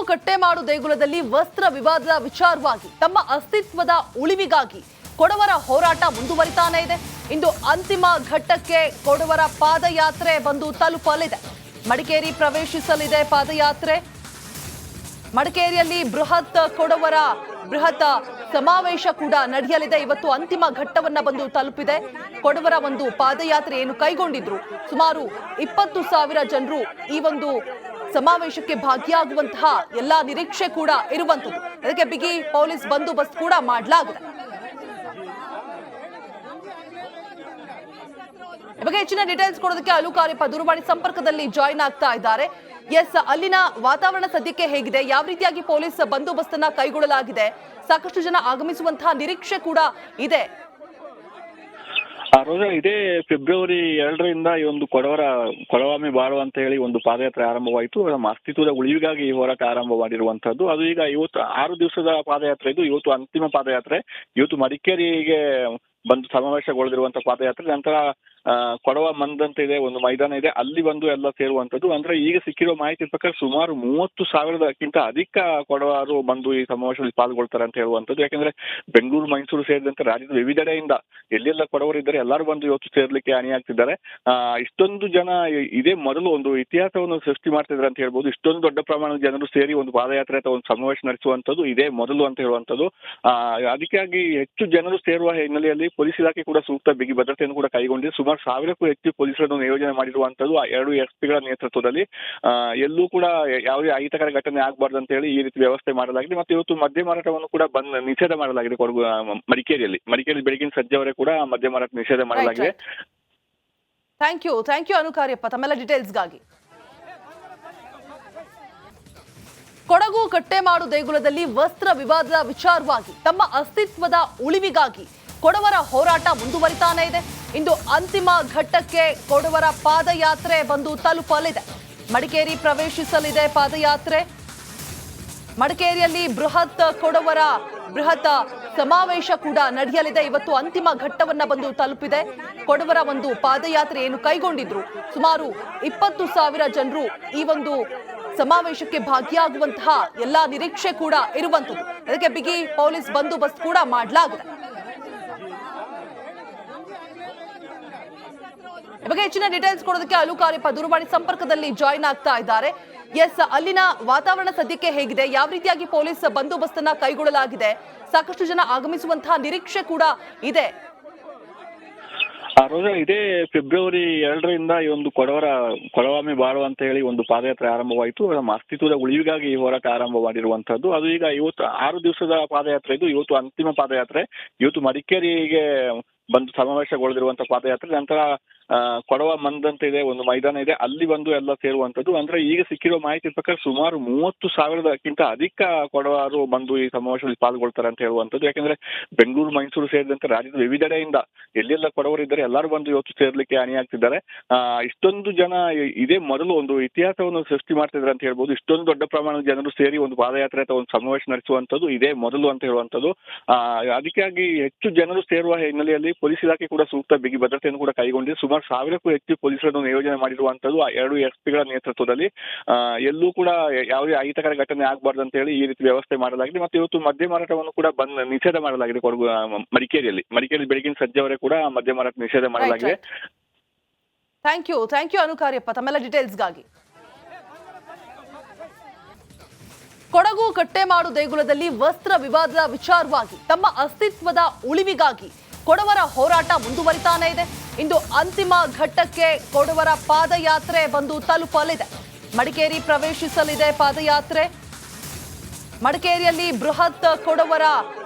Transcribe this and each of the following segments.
ಕಟ್ಟೆಮಾಡು ದೇಗುಲದಲ್ಲಿ ವಸ್ತ್ರ ವಿವಾದದ ವಿಚಾರವಾಗಿ ತಮ್ಮ ಅಸ್ತಿತ್ವದ ಉಳಿವಿಗಾಗಿ ಕೊಡವರ ಹೋರಾಟ ಮುಂದುವರಿತಾನೇ ಇದೆ. ಇಂದು ಅಂತಿಮ ಘಟ್ಟಕ್ಕೆ ಕೊಡವರ ಪಾದಯಾತ್ರೆ ಬಂದು ತಲುಪಲಿದೆ. ಮಡಿಕೇರಿ ಪ್ರವೇಶಿಸಲಿದೆ ಪಾದಯಾತ್ರೆ. ಮಡಿಕೇರಿಯಲ್ಲಿ ಬೃಹತ್ ಸಮಾವೇಶ ಕೂಡ ನಡೆಯಲಿದೆ. ಇವತ್ತು ಅಂತಿಮ ಘಟ್ಟವನ್ನ ಬಂದು ತಲುಪಿದೆ. ಕೊಡವರ ಒಂದು ಪಾದಯಾತ್ರೆ ಏನು ಕೈಗೊಂಡಿದ್ರು ಸುಮಾರು 20,000 ಜನರು ಈ ಒಂದು ಸಮಾವೇಶಕ್ಕೆ ಭಾಗಿಯಾಗುವಂತಹ ಎಲ್ಲಾ ನಿರೀಕ್ಷೆ ಕೂಡ ಇರುವಂತದ್ದು. ಅದಕ್ಕೆ ಬಿಗಿ ಪೊಲೀಸ್ ಬಂದೋಬಸ್ತ್ ಕೂಡ ಮಾಡಲಾಗಿದೆ. ಇವಾಗ ಹೆಚ್ಚಿನ ಡೀಟೇಲ್ಸ್ ಕೊಡೋದಕ್ಕೆ ಅಲುಕಾರ್ಯಪ್ಪ ದೂರವಾಣಿ ಸಂಪರ್ಕದಲ್ಲಿ ಜಾಯಿನ್ ಆಗ್ತಾ ಇದ್ದಾರೆ. ಎಸ್, ಅಲ್ಲಿನ ವಾತಾವರಣ ಸದ್ಯಕ್ಕೆ ಹೇಗಿದೆ? ಯಾವ ರೀತಿಯಾಗಿ ಪೊಲೀಸ್ ಬಂದೋಬಸ್ತನ್ನ ಕೈಗೊಳ್ಳಲಾಗಿದೆ? ಸಾಕಷ್ಟು ಜನ ಆಗಮಿಸುವಂತಹ ನಿರೀಕ್ಷೆ ಕೂಡ ಇದೆ. ರೋಜಾ, ಇದೇ ಫೆಬ್ರವರಿ 2ರಿಂದ ಈ ಒಂದು ಕೊಡವಾಮಿ ಬಾಳು ಅಂತ ಹೇಳಿ ಒಂದು ಪಾದಯಾತ್ರೆ ಆರಂಭವಾಯಿತು. ನಮ್ಮ ಅಸ್ತಿತ್ವದ ಉಳಿವಿಗಾಗಿ ಈ ಹೋರಾಟ ಆರಂಭ ಮಾಡಿರುವಂತದ್ದು. ಅದು ಈಗ ಇವತ್ತು 6 ದಿವಸದ ಪಾದಯಾತ್ರೆ ಇದು. ಇವತ್ತು ಅಂತಿಮ ಪಾದಯಾತ್ರೆ. ಇವತ್ತು ಮಡಿಕೇರಿಗೆ ಬಂದು ಸಮಾವೇಶಗೊಳ್ಳದಿರುವಂತಹ ಪಾದಯಾತ್ರೆ. ನಂತರ ಕೊಡವ ಮಂದ್ ಅಂತ ಇದೆ, ಒಂದು ಮೈದಾನ ಇದೆ, ಅಲ್ಲಿ ಬಂದು ಎಲ್ಲ ಸೇರುವಂತದ್ದು. ಅಂದ್ರೆ ಈಗ ಸಿಕ್ಕಿರೋ ಮಾಹಿತಿ ಪ್ರಕಾರ ಸುಮಾರು 30,000ಕ್ಕಿಂತ ಅಧಿಕ ಕೊಡವರು ಬಂದು ಈ ಸಮಾವೇಶದಲ್ಲಿ ಪಾಲ್ಗೊಳ್ತಾರೆ ಅಂತ ಹೇಳುವಂಥದ್ದು. ಯಾಕಂದ್ರೆ ಬೆಂಗಳೂರು, ಮೈಸೂರು ಸೇರಿದಂತೆ ರಾಜ್ಯದ ವಿವಿಧೆಡೆಯಿಂದ ಎಲ್ಲೆಲ್ಲ ಕೊಡವರು ಇದ್ದಾರೆ ಎಲ್ಲರೂ ಬಂದು ಇವತ್ತು ಸೇರ್ಲಿಕ್ಕೆ ಅಣಿಯಾಗ್ತಿದ್ದಾರೆ. ಇಷ್ಟೊಂದು ಜನ ಇದೇ ಮೊದಲು ಒಂದು ಇತಿಹಾಸವನ್ನು ಸೃಷ್ಟಿ ಮಾಡ್ತಿದ್ದಾರೆ ಅಂತ ಹೇಳ್ಬೋದು. ಇಷ್ಟೊಂದು ದೊಡ್ಡ ಪ್ರಮಾಣದ ಜನರು ಸೇರಿ ಒಂದು ಪಾದಯಾತ್ರೆ ಅಥವಾ ಒಂದು ಸಮಾವೇಶ ನಡೆಸುವಂತದ್ದು ಇದೇ ಮೊದಲು ಅಂತ ಹೇಳುವಂಥದ್ದು. ಅದಕ್ಕಾಗಿ ಹೆಚ್ಚು ಜನರು ಸೇರುವ ಹಿನ್ನೆಲೆಯಲ್ಲಿ ಪೊಲೀಸ್ ಇಲಾಖೆ ಕೂಡ ಸೂಕ್ತ ಬಿಗಿ ಭದ್ರತೆಯನ್ನು ಕೂಡ ಕೈಗೊಂಡಿದೆ. ಸುಮಾರು 1000ಕ್ಕೂ ಹೆಚ್ಚು ಪೊಲೀಸರನ್ನು ನಿಯೋಜನೆ ಮಾಡಿರುವಂತದ್ದು 2 ಎಸ್ಪಿಗಳ ನೇತೃತ್ವದಲ್ಲಿ. ಎಲ್ಲೂ ಕೂಡ ಯಾವುದೇ ಅಹಿತಕರ ಘಟನೆ ಆಗಬಾರ್ದು ಅಂತ ಹೇಳಿ ಈ ರೀತಿ ವ್ಯವಸ್ಥೆ ಮಾಡಲಾಗಿದೆ. ಮತ್ತು ಇವತ್ತು ಮದ್ಯ ಮಾರಾಟವನ್ನು ಕೂಡ ನಿಷೇಧ ಮಾಡಲಾಗಿದೆ. ಮಡಿಕೇರಿಯಲ್ಲಿ ಬೆಳಗಿನ ಸಂಜೆವರೆಗೆ ಕೂಡ ಮದ್ಯ ಮಾರಾಟ ನಿಷೇಧ ಮಾಡಲಾಗಿದೆ. ಥ್ಯಾಂಕ್ ಯು ಅನುಕಾರ್ಯಪ್ಪ ತಮ್ಮೆಲ್ಲ ಡೀಟೇಲ್ಸ್ಗಾಗಿ. ಕೊಡಗು ಕಟ್ಟೆಮಾಡು ದೇಗುಲದಲ್ಲಿ ವಸ್ತ್ರ ವಿವಾದದ ವಿಚಾರವಾಗಿ ತಮ್ಮ ಅಸ್ತಿತ್ವದ ಉಳಿವಿಗಾಗಿ ಕೊಡವರ ಹೋರಾಟ ಮುಂದುವರಿತಾನೇ ಇದೆ. ಇಂದು ಅಂತಿಮ ಘಟ್ಟಕ್ಕೆ ಕೊಡವರ ಪಾದಯಾತ್ರೆ ಬಂದು ತಲುಪಲಿದೆ. ಮಡಿಕೇರಿ ಪ್ರವೇಶಿಸಲಿದೆ ಪಾದಯಾತ್ರೆ. ಮಡಿಕೇರಿಯಲ್ಲಿ ಬೃಹತ್ ಸಮಾವೇಶ ಕೂಡ ನಡೆಯಲಿದೆ. ಇವತ್ತು ಅಂತಿಮ ಘಟ್ಟವನ್ನ ಬಂದು ತಲುಪಿದೆ. ಕೊಡವರ ಒಂದು ಪಾದಯಾತ್ರೆ ಏನು ಕೈಗೊಂಡಿದ್ರು ಸುಮಾರು 20,000 ಜನರು ಈ ಒಂದು ಸಮಾವೇಶಕ್ಕೆ ಭಾಗಿಯಾಗುವಂತಹ ಎಲ್ಲಾ ನಿರೀಕ್ಷೆ ಕೂಡ ಇರುವಂತದ್ದು. ಅದಕ್ಕೆ ಬಿಗಿ ಪೊಲೀಸ್ ಬಂದೋಬಸ್ತ್ ಕೂಡ ಮಾಡಲಾಗಿದೆ. ಇವಾಗ ಹೆಚ್ಚಿನ ಡೀಟೇಲ್ಸ್ ಕೊಡೋದಕ್ಕೆ ಅಲುಕಾರ್ಯಪ್ಪ ದೂರವಾಣಿ ಸಂಪರ್ಕದಲ್ಲಿ ಜಾಯಿನ್ ಆಗ್ತಾ ಇದ್ದಾರೆ. ಎಸ್, ಅಲ್ಲಿನ ವಾತಾವರಣ ಸದ್ಯಕ್ಕೆ ಹೇಗಿದೆ? ಯಾವ ರೀತಿಯಾಗಿ ಪೊಲೀಸ್ ಬಂದೋಬಸ್ತನ್ನ ಕೈಗೊಳ್ಳಲಾಗಿದೆ? ಸಾಕಷ್ಟು ಜನ ಆಗಮಿಸುವಂತಹ ನಿರೀಕ್ಷೆ ಕೂಡ ಇದೆ. ರೋಜಾ, ಇದೇ ಫೆಬ್ರವರಿ 2ರಿಂದ ಈ ಒಂದು ಕೊಡವಾಮಿ ಬಾಳು ಅಂತ ಹೇಳಿ ಒಂದು ಪಾದಯಾತ್ರೆ ಆರಂಭವಾಯಿತು. ನಮ್ಮ ಅಸ್ತಿತ್ವದ ಉಳಿವಿಗಾಗಿ ಈ ಹೋರಾಟ ಆರಂಭ ಮಾಡಿರುವಂತದ್ದು. ಅದು ಈಗ ಇವತ್ತು 6 ದಿವಸದ ಪಾದಯಾತ್ರೆ ಇದು. ಇವತ್ತು ಅಂತಿಮ ಪಾದಯಾತ್ರೆ. ಇವತ್ತು ಮಡಿಕೇರಿಗೆ ಬಂದು ಸಮಾವೇಶಗೊಳ್ಳದಿರುವಂತಹ ಪಾದಯಾತ್ರೆ. ನಂತರ ಕೊಡವ ಮಂದ್ ಅಂತ ಇದೆ, ಒಂದು ಮೈದಾನ ಇದೆ, ಅಲ್ಲಿ ಬಂದು ಎಲ್ಲ ಸೇರುವಂತದ್ದು. ಅಂದ್ರೆ ಈಗ ಸಿಕ್ಕಿರೋ ಮಾಹಿತಿ ಪ್ರಕಾರ ಸುಮಾರು 30,000ಕ್ಕಿಂತ ಅಧಿಕ ಕೊಡವರು ಬಂದು ಈ ಸಮಾವೇಶದಲ್ಲಿ ಪಾಲ್ಗೊಳ್ತಾರೆ ಅಂತ ಹೇಳುವಂತದ್ದು. ಯಾಕಂದ್ರೆ ಬೆಂಗಳೂರು, ಮೈಸೂರು ಸೇರಿದಂತೆ ರಾಜ್ಯದ ವಿವಿಧೆಡೆಯಿಂದ ಎಲ್ಲೆಲ್ಲ ಕೊಡವರು ಇದ್ದಾರೆ ಎಲ್ಲರೂ ಬಂದು ಇವತ್ತು ಸೇರ್ಲಿಕ್ಕೆ ಅಣಿಯಾಗ್ತಿದ್ದಾರೆ. ಇಷ್ಟೊಂದು ಜನ ಇದೇ ಮೊದಲು ಒಂದು ಇತಿಹಾಸವನ್ನು ಸೃಷ್ಟಿ ಮಾಡ್ತಿದ್ದಾರೆ ಅಂತ ಹೇಳ್ಬೋದು. ಇಷ್ಟೊಂದು ದೊಡ್ಡ ಪ್ರಮಾಣದ ಜನರು ಸೇರಿ ಒಂದು ಪಾದಯಾತ್ರೆ ಅಥವಾ ಒಂದು ಸಮಾವೇಶ ನಡೆಸುವಂತದ್ದು ಇದೇ ಮೊದಲು ಅಂತ ಹೇಳುವಂತದ್ದು. ಅದಕ್ಕಾಗಿ ಹೆಚ್ಚು ಜನರು ಸೇರುವ ಹಿನ್ನೆಲೆಯಲ್ಲಿ ಪೊಲೀಸ್ ಇಲಾಖೆ ಕೂಡ ಸೂಕ್ತ ಬಿಗಿ ಭದ್ರತೆಯನ್ನು ಕೂಡ ಕೈಗೊಂಡಿದೆ. ಸುಮಾರು 1000ಕ್ಕೂ ಹೆಚ್ಚು ಪೊಲೀಸರನ್ನು ನಿಯೋಜನೆ ಮಾಡಿರುವಂತದ್ದು 2 ಎಸ್ಪಿಗಳ ನೇತೃತ್ವದಲ್ಲಿ. ಎಲ್ಲೂ ಕೂಡ ಯಾವುದೇ ಅಹಿತಕರ ಘಟನೆ ಆಗಬಾರ್ದು ಅಂತ ಹೇಳಿ ಈ ರೀತಿ ವ್ಯವಸ್ಥೆ ಮಾಡಲಾಗಿದೆ. ಮತ್ತು ಇವತ್ತು ಮದ್ಯ ಮಾರಾಟವನ್ನು ಕೂಡ ನಿಷೇಧ ಮಾಡಲಾಗಿದೆ. ಮಡಿಕೇರಿ ಬೆಳಗಿನ ಸಂಜೆವರೆಗೆ ಕೂಡ ಮದ್ಯ ಮಾರಾಟ ನಿಷೇಧ ಮಾಡಲಾಗಿದೆ. ಥ್ಯಾಂಕ್ ಯು ಅನುಕಾರ್ಯಪ್ಪ ತಮ್ಮೆಲ್ಲ ಡೀಟೇಲ್ಸ್ಗಾಗಿ. ಕೊಡಗು ಕಟ್ಟೆಮಾಡು ದೇಗುಲದಲ್ಲಿ ವಸ್ತ್ರ ವಿವಾದದ ವಿಚಾರವಾಗಿ ತಮ್ಮ ಅಸ್ತಿತ್ವದ ಉಳಿವಿಗಾಗಿ ಕೊಡವರ ಹೋರಾಟ ಮುಂದುವರಿತಾನೇ ಇದೆ. ಇಂದು ಅಂತಿಮ ಘಟ್ಟಕ್ಕೆ ಕೊಡವರ ಪಾದಯಾತ್ರೆ ಬಂದು ತಲುಪಲಿದೆ. ಮಡಿಕೇರಿ ಪ್ರವೇಶಿಸಲಿದೆ ಪಾದಯಾತ್ರೆ. ಮಡಿಕೇರಿಯಲ್ಲಿ ಬೃಹತ್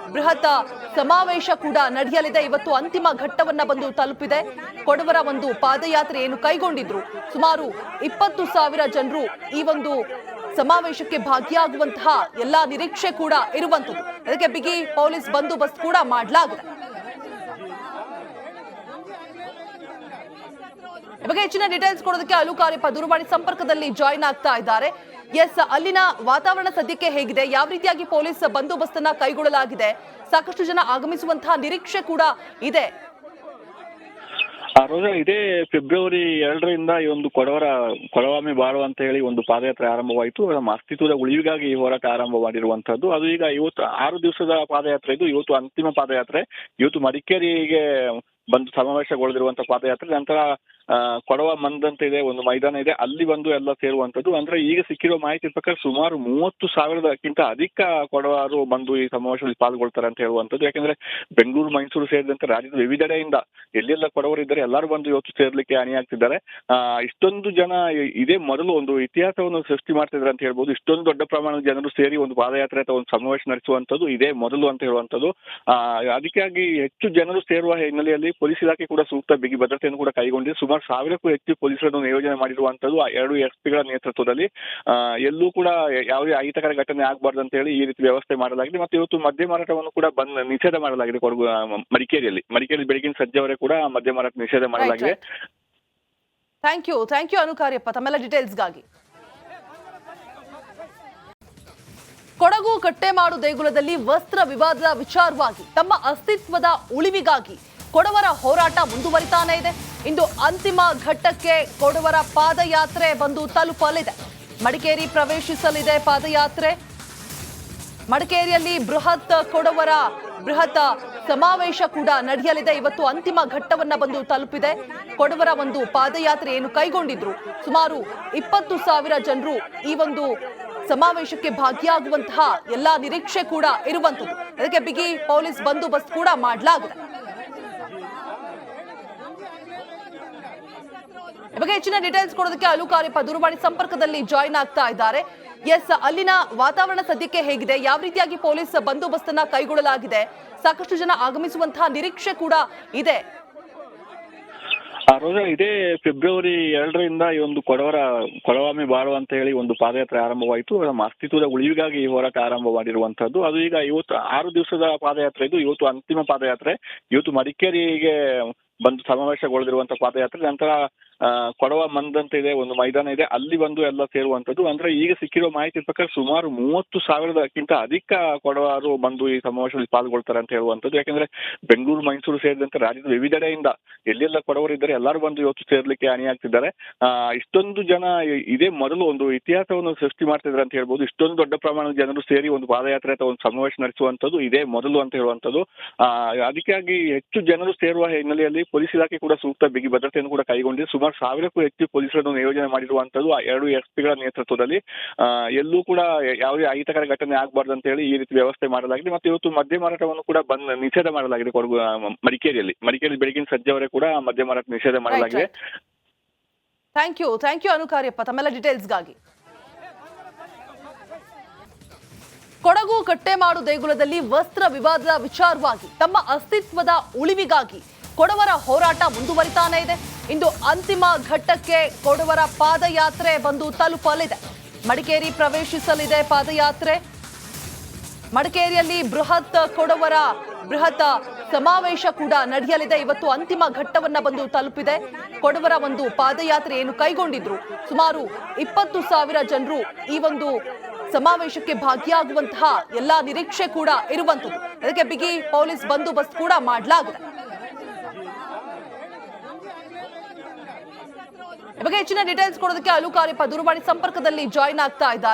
ಸಮಾವೇಶ ಕೂಡ ನಡೆಯಲಿದೆ. ಇವತ್ತು ಅಂತಿಮ ಘಟ್ಟವನ್ನ ಬಂದು ತಲುಪಿದೆ. ಕೊಡವರ ಒಂದು ಪಾದಯಾತ್ರೆ ಏನು ಕೈಗೊಂಡಿದ್ರು ಸುಮಾರು 20,000 ಜನರು ಈ ಒಂದು ಸಮಾವೇಶಕ್ಕೆ ಭಾಗಿಯಾಗುವಂತಹ ಎಲ್ಲಾ ನಿರೀಕ್ಷೆ ಕೂಡ ಇರುವಂತದ್ದು. ಅದಕ್ಕೆ ಬಿಗಿ ಪೊಲೀಸ್ ಬಂದೋಬಸ್ತ್ ಕೂಡ ಮಾಡಲಾಗಿದೆ. ಇವಾಗ ಹೆಚ್ಚಿನ ಡೀಟೇಲ್ಸ್ ಕೊಡೋದಕ್ಕೆ ಅಲುಕಾರ್ಯಪ್ಪ ದೂರವಾಣಿ ಸಂಪರ್ಕದಲ್ಲಿ ಜಾಯಿನ್ ಆಗ್ತಾ ಇದ್ದಾರೆ. ಎಸ್, ಅಲ್ಲಿನ ವಾತಾವರಣ ಸದ್ಯಕ್ಕೆ ಹೇಗಿದೆ? ಯಾವ ರೀತಿಯಾಗಿ ಪೊಲೀಸ್ ಬಂದೋಬಸ್ತನ್ನ ಕೈಗೊಳ್ಳಲಾಗಿದೆ? ಸಾಕಷ್ಟು ಜನ ಆಗಮಿಸುವಂತಹ ನಿರೀಕ್ಷೆ ಕೂಡ ಇದೆ. ರೋಜಾ, ಇದೇ ಫೆಬ್ರವರಿ 2ರಿಂದ ಈ ಒಂದು ಕೊಡವಾಮಿ ಬಾಳು ಅಂತ ಹೇಳಿ ಒಂದು ಪಾದಯಾತ್ರೆ ಆರಂಭವಾಯಿತು. ನಮ್ಮ ಅಸ್ತಿತ್ವದ ಉಳಿವಿಗಾಗಿ ಈ ಹೋರಾಟ ಆರಂಭ ಮಾಡಿರುವಂತದ್ದು. ಅದು ಈಗ ಇವತ್ತು 6 ದಿವಸದ ಪಾದಯಾತ್ರೆ ಇದು. ಇವತ್ತು ಅಂತಿಮ ಪಾದಯಾತ್ರೆ. ಇವತ್ತು ಮಡಿಕೇರಿಗೆ ಬಂದು ಸಮಾವೇಶಗೊಳ್ಳದಿರುವಂತಹ ಪಾದಯಾತ್ರೆ. ನಂತರ ಕೊಡವ ಮಂದ್ ಅಂತ ಇದೆ, ಒಂದು ಮೈದಾನ ಇದೆ, ಅಲ್ಲಿ ಬಂದು ಎಲ್ಲ ಸೇರುವಂತದ್ದು. ಅಂದ್ರೆ ಈಗ ಸಿಕ್ಕಿರೋ ಮಾಹಿತಿ ಪ್ರಕಾರ ಸುಮಾರು 30,000ಕ್ಕಿಂತ ಅಧಿಕ ಕೊಡವರು ಬಂದು ಈ ಸಮಾವೇಶದಲ್ಲಿ ಪಾಲ್ಗೊಳ್ತಾರೆ ಅಂತ ಹೇಳುವಂತದ್ದು. ಯಾಕಂದ್ರೆ ಬೆಂಗಳೂರು, ಮೈಸೂರು ಸೇರಿದಂತೆ ರಾಜ್ಯದ ವಿವಿಧೆಡೆಯಿಂದ ಎಲ್ಲೆಲ್ಲ ಕೊಡವರು ಇದ್ದಾರೆ ಎಲ್ಲರೂ ಬಂದು ಇವತ್ತು ಸೇರ್ಲಿಕ್ಕೆ ಅಣಿಯಾಗ್ತಿದ್ದಾರೆ. ಇಷ್ಟೊಂದು ಜನ ಇದೇ ಮೊದಲು ಒಂದು ಇತಿಹಾಸವನ್ನು ಸೃಷ್ಟಿ ಮಾಡ್ತಿದ್ದಾರೆ ಅಂತ ಹೇಳ್ಬೋದು. ಇಷ್ಟೊಂದು ದೊಡ್ಡ ಪ್ರಮಾಣದ ಜನರು ಸೇರಿ ಒಂದು ಪಾದಯಾತ್ರೆ ಅಥವಾ ಒಂದು ಸಮಾವೇಶ ನಡೆಸುವಂತದ್ದು ಇದೇ ಮೊದಲು ಅಂತ ಹೇಳುವಂತದ್ದು. ಅದಕ್ಕಾಗಿ ಹೆಚ್ಚು ಜನರು ಸೇರುವ ಹಿನ್ನೆಲೆಯಲ್ಲಿ ಪೊಲೀಸ್ ಇಲಾಖೆ ಕೂಡ ಸೂಕ್ತ ಬಿಗಿ ಭದ್ರತೆಯನ್ನು ಕೂಡ ಕೈಗೊಂಡಿದೆ. ಸುಮಾರು 1000ಕ್ಕೂ ಹೆಚ್ಚು ಪೊಲೀಸರನ್ನು ನಿಯೋಜನೆ ಮಾಡಿರುವಂತದ್ದು 2 ಎಸ್ಪಿಗಳ ನೇತೃತ್ವದಲ್ಲಿ. ಎಲ್ಲೂ ಕೂಡ ಯಾವುದೇ ಅಹಿತಕರ ಘಟನೆ ಆಗಬಾರ್ದು ಅಂತ ಹೇಳಿ ಈ ರೀತಿ ವ್ಯವಸ್ಥೆ ಮಾಡಲಾಗಿದೆ. ಮತ್ತು ಇವತ್ತು ಮದ್ಯ ಮಾರಾಟವನ್ನು ಕೂಡ ನಿಷೇಧ ಮಾಡಲಾಗಿದೆ ಮಡಿಕೇರಿ ಬೆಳಗಿನ ಸಂಜೆವರೆಗೆ ಕೂಡ ಮದ್ಯ ಮಾರಾಟ ನಿಷೇಧ ಮಾಡಲಾಗಿದೆ. ಥ್ಯಾಂಕ್ ಯು ಅನು ಕಾರ್ಯಪ್ಪ ತಮ್ಮೆಲ್ಲ ಡೀಟೇಲ್ಸ್ಗಾಗಿ. ಕೊಡಗು ಕಟ್ಟೆಮಾಡು ದೇಗುಲದಲ್ಲಿ ವಸ್ತ್ರ ವಿವಾದದ ವಿಚಾರವಾಗಿ ತಮ್ಮ ಅಸ್ತಿತ್ವದ ಉಳಿವಿಗಾಗಿ ಕೊಡವರ ಹೋರಾಟ ಮುಂದುವರಿತಾನೇ ಇದೆ. ಇಂದು ಅಂತಿಮ ಘಟ್ಟಕ್ಕೆ ಕೊಡವರ ಪಾದಯಾತ್ರೆ ಬಂದು ತಲುಪಲಿದೆ. ಮಡಿಕೇರಿ ಪ್ರವೇಶಿಸಲಿದೆ ಪಾದಯಾತ್ರೆ. ಮಡಿಕೇರಿಯಲ್ಲಿ ಬೃಹತ್ ಸಮಾವೇಶ ಕೂಡ ನಡೆಯಲಿದೆ. ಇವತ್ತು ಅಂತಿಮ ಘಟ್ಟವನ್ನ ಬಂದು ತಲುಪಿದೆ. ಕೊಡವರ ಒಂದು ಪಾದಯಾತ್ರೆ ಏನು ಕೈಗೊಂಡಿದ್ರು ಸುಮಾರು 20,000 ಜನರು ಈ ಒಂದು ಸಮಾವೇಶಕ್ಕೆ ಭಾಗಿಯಾಗುವಂತಹ ಎಲ್ಲಾ ನಿರೀಕ್ಷೆ ಕೂಡ ಇರುವಂತದ್ದು. ಅದಕ್ಕೆ ಬಿಗಿ ಪೊಲೀಸ್ ಬಂದೋಬಸ್ತ್ ಕೂಡ ಮಾಡಲಾಗಿದೆ. ಇವಾಗ ಹೆಚ್ಚಿನ ಡೀಟೇಲ್ಸ್ ಕೊಡೋದಕ್ಕೆ ಅಲು ಕಾರ್ಯಪ್ಪ ದೂರವಾಣಿ ಸಂಪರ್ಕದಲ್ಲಿ ಜಾಯಿನ್ ಆಗ್ತಾ ಇದ್ದಾರೆ. ಎಸ್, ಅಲ್ಲಿನ ವಾತಾವರಣ ಸದ್ಯಕ್ಕೆ ಹೇಗಿದೆ? ಯಾವ ರೀತಿಯಾಗಿ ಪೊಲೀಸ್ ಬಂದೋಬಸ್ತನ್ನ ಕೈಗೊಳ್ಳಲಾಗಿದೆ? ಸಾಕಷ್ಟು ಜನ ಆಗಮಿಸುವಂತಹ ನಿರೀಕ್ಷೆ ಕೂಡ ಇದೆ. ರೋಜಾ, ಇದೇ ಫೆಬ್ರವರಿ 2ರಿಂದ ಈ ಒಂದು ಕೊಡವಾಮಿ ಬಾಳು ಅಂತ ಹೇಳಿ ಒಂದು ಪಾದಯಾತ್ರೆ ಆರಂಭವಾಯಿತು. ನಮ್ಮ ಅಸ್ತಿತ್ವದ ಉಳಿವಿಗಾಗಿ ಈ ಹೋರಾಟ ಆರಂಭ ಮಾಡಿರುವಂತದ್ದು. ಅದು ಈಗ ಇವತ್ತು 6 ದಿವಸದ ಪಾದಯಾತ್ರೆ ಇದು. ಇವತ್ತು ಅಂತಿಮ ಪಾದಯಾತ್ರೆ. ಇವತ್ತು ಮಡಿಕೇರಿಗೆ ಬಂದು ಸಮಾವೇಶಗೊಳ್ಳದಿರುವಂತಹ ಪಾದಯಾತ್ರೆ. ನಂತರ ಕೊಡವ ಮಂದ್ ಅಂತ ಇದೆ, ಒಂದು ಮೈದಾನ ಇದೆ, ಅಲ್ಲಿ ಬಂದು ಎಲ್ಲ ಸೇರುವಂತದ್ದು. ಅಂದ್ರೆ ಈಗ ಸಿಕ್ಕಿರೋ ಮಾಹಿತಿ ಪ್ರಕಾರ ಸುಮಾರು 30,000ಕ್ಕಿಂತ ಅಧಿಕ ಕೊಡವರು ಬಂದು ಈ ಸಮಾವೇಶದಲ್ಲಿ ಪಾಲ್ಗೊಳ್ತಾರೆ ಅಂತ ಹೇಳುವಂತದ್ದು. ಯಾಕಂದ್ರೆ ಬೆಂಗಳೂರು, ಮೈಸೂರು ಸೇರಿದಂತೆ ರಾಜ್ಯದ ವಿವಿಧೆಡೆಯಿಂದ ಎಲ್ಲೆಲ್ಲ ಕೊಡವರು ಇದ್ದಾರೆ ಎಲ್ಲರೂ ಬಂದು ಇವತ್ತು ಸೇರ್ಲಿಕ್ಕೆ ಅಣಿಯಾಗ್ತಿದ್ದಾರೆ. ಇಷ್ಟೊಂದು ಜನ ಇದೇ ಮೊದಲು ಒಂದು ಇತಿಹಾಸವನ್ನು ಸೃಷ್ಟಿ ಮಾಡ್ತಿದ್ದಾರೆ ಅಂತ ಹೇಳ್ಬೋದು. ಇಷ್ಟೊಂದು ದೊಡ್ಡ ಪ್ರಮಾಣದ ಜನರು ಸೇರಿ ಒಂದು ಪಾದಯಾತ್ರೆ ಅಥವಾ ಒಂದು ಸಮಾವೇಶ ನಡೆಸುವಂತದ್ದು ಇದೇ ಮೊದಲು ಅಂತ ಹೇಳುವಂತದ್ದು. ಅದಕ್ಕಾಗಿ ಹೆಚ್ಚು ಜನರು ಸೇರುವ ಹಿನ್ನೆಲೆಯಲ್ಲಿ ಪೊಲೀಸ್ ಇಲಾಖೆ ಕೂಡ ಸೂಕ್ತ ಬಿಗಿ ಭದ್ರತೆಯನ್ನು ಕೂಡ ಕೈಗೊಂಡಿದೆ. ಸುಮಾರು 1000ಕ್ಕೂ ಹೆಚ್ಚು ಪೊಲೀಸರನ್ನು ನಿಯೋಜನೆ ಮಾಡಿರುವಂತದ್ದು 2 ಎಸ್ಪಿಗಳ ನೇತೃತ್ವದಲ್ಲಿ. ಎಲ್ಲೂ ಕೂಡ ಯಾವುದೇ ಅಹಿತಕರ ಘಟನೆ ಆಗಬಾರ್ದು ಅಂತ ಹೇಳಿ ಈ ರೀತಿ ವ್ಯವಸ್ಥೆ ಮಾಡಲಾಗಿದೆ. ಮತ್ತು ಇವತ್ತು ಮದ್ಯ ಮಾರಾಟವನ್ನು ಕೂಡ ನಿಷೇಧ ಮಾಡಲಾಗಿದೆ ಮಡಿಕೇರಿ ಬೆಳಗಿನ ಸಂಜೆವರೆಗೆ ಕೂಡ ಮದ್ಯ ಮಾರಾಟ ನಿಷೇಧ ಮಾಡಲಾಗಿದೆ. ಥ್ಯಾಂಕ್ ಯು ಅನು ಕಾರ್ಯಪ್ಪ ತಮ್ಮೆಲ್ಲ ಡೀಟೇಲ್ಸ್ಗಾಗಿ. ಕೊಡಗು ಕಟ್ಟೆಮಾಡು ದೇಗುಲದಲ್ಲಿ ವಸ್ತ್ರ ವಿವಾದದ ವಿಚಾರವಾಗಿ ತಮ್ಮ ಅಸ್ತಿತ್ವದ ಉಳಿವಿಗಾಗಿ ಕೊಡವರ ಹೋರಾಟ ಮುಂದುವರಿತಾನೇ ಇದೆ. ಇಂದು ಅಂತಿಮ ಘಟ್ಟಕ್ಕೆ ಕೊಡವರ ಪಾದಯಾತ್ರೆ ಬಂದು ತಲುಪಲಿದೆ. ಮಡಿಕೇರಿ ಪ್ರವೇಶಿಸಲಿದೆ ಪಾದಯಾತ್ರೆ. ಮಡಿಕೇರಿಯಲ್ಲಿ ಬೃಹತ್ ಸಮಾವೇಶ ಕೂಡ ನಡೆಯಲಿದೆ. ಇವತ್ತು ಅಂತಿಮ ಘಟ್ಟವನ್ನ ಬಂದು ತಲುಪಿದೆ. ಕೊಡವರ ಒಂದು ಪಾದಯಾತ್ರೆ ಏನು ಕೈಗೊಂಡಿದ್ರು ಸುಮಾರು 20,000 ಜನರು ಈ ಒಂದು ಸಮಾವೇಶಕ್ಕೆ ಭಾಗಿಯಾಗುವಂತಹ ಎಲ್ಲಾ ನಿರೀಕ್ಷೆ ಕೂಡ ಇರುವಂತದ್ದು. ಅದಕ್ಕೆ ಬಿಗಿ ಪೊಲೀಸ್ ಬಂದೋಬಸ್ತ್ ಕೂಡ ಮಾಡಲಾಗಿದೆ. ಇವಾಗ ಹೆಚ್ಚಿನ ಡೀಟೇಲ್ಸ್ ಕೊಡೋದಕ್ಕೆ ಅಲು ಕಾರ್ಯಪ್ಪ ದೂರವಾಣಿ ಸಂಪರ್ಕದಲ್ಲಿ ಜಾಯಿನ್ ಆಗ್ತಾ ಇದ್ದಾರೆ.